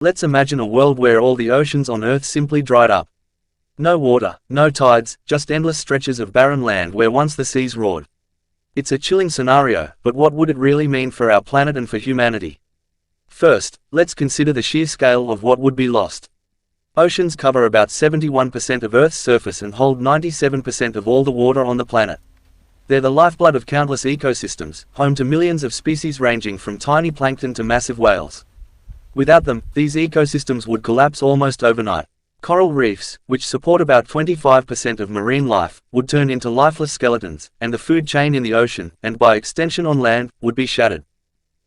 Let's imagine a world where all the oceans on Earth simply dried up. No water, no tides, just endless stretches of barren land where once the seas roared. It's a chilling scenario, but what would it really mean for our planet and for humanity? First, let's consider the sheer scale of what would be lost. Oceans cover about 71% of Earth's surface and hold 97% of all the water on the planet. They're the lifeblood of countless ecosystems, home to millions of species ranging from tiny plankton to massive whales. Without them, these ecosystems would collapse almost overnight. Coral reefs, which support about 25% of marine life, would turn into lifeless skeletons, and the food chain in the ocean, and by extension on land, would be shattered.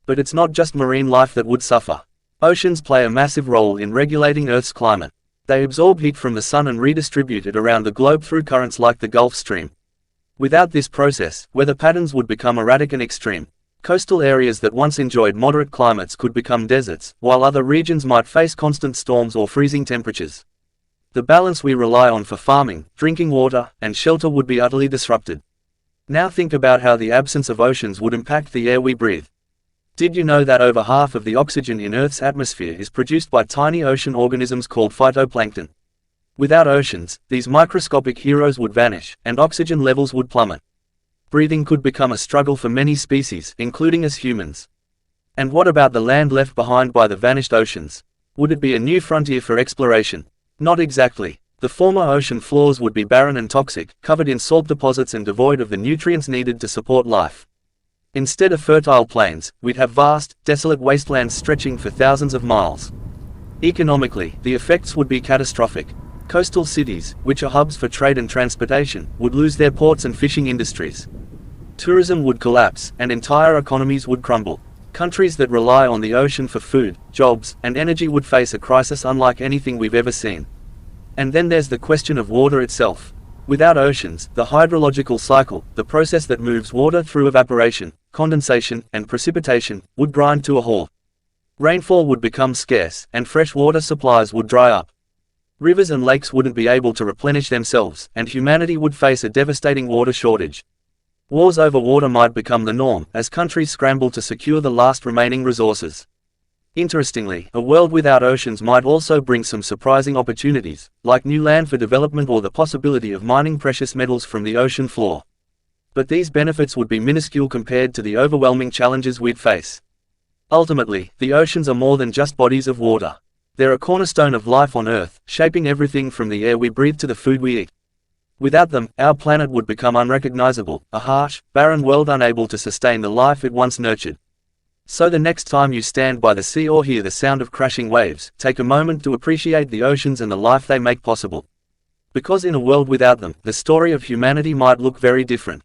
But it's not just marine life that would suffer. Oceans play a massive role in regulating Earth's climate. They absorb heat from the sun and redistribute it around the globe through currents like the Gulf Stream. Without this process, weather patterns would become erratic and extreme. Coastal areas that once enjoyed moderate climates could become deserts, while other regions might face constant storms or freezing temperatures. The balance we rely on for farming, drinking water, and shelter would be utterly disrupted. Now think about how the absence of oceans would impact the air we breathe. Did you know that over half of the oxygen in Earth's atmosphere is produced by tiny ocean organisms called phytoplankton? Without oceans, these microscopic heroes would vanish, and oxygen levels would plummet. Breathing could become a struggle for many species, including us humans. And what about the land left behind by the vanished oceans? Would it be a new frontier for exploration? Not exactly. The former ocean floors would be barren and toxic, covered in salt deposits and devoid of the nutrients needed to support life. Instead of fertile plains, we'd have vast, desolate wastelands stretching for thousands of miles. Economically, the effects would be catastrophic. Coastal cities, which are hubs for trade and transportation, would lose their ports and fishing industries. Tourism would collapse, and entire economies would crumble. Countries that rely on the ocean for food, jobs, and energy would face a crisis unlike anything we've ever seen. And then there's the question of water itself. Without oceans, the hydrological cycle, the process that moves water through evaporation, condensation, and precipitation, would grind to a halt. Rainfall would become scarce, and fresh water supplies would dry up. Rivers and lakes wouldn't be able to replenish themselves, and humanity would face a devastating water shortage. Wars over water might become the norm, as countries scramble to secure the last remaining resources. Interestingly, a world without oceans might also bring some surprising opportunities, like new land for development or the possibility of mining precious metals from the ocean floor. But these benefits would be minuscule compared to the overwhelming challenges we'd face. Ultimately, the oceans are more than just bodies of water. They're a cornerstone of life on Earth, shaping everything from the air we breathe to the food we eat. Without them, our planet would become unrecognizable, a harsh, barren world unable to sustain the life it once nurtured. So the next time you stand by the sea or hear the sound of crashing waves, take a moment to appreciate the oceans and the life they make possible. Because in a world without them, the story of humanity might look very different.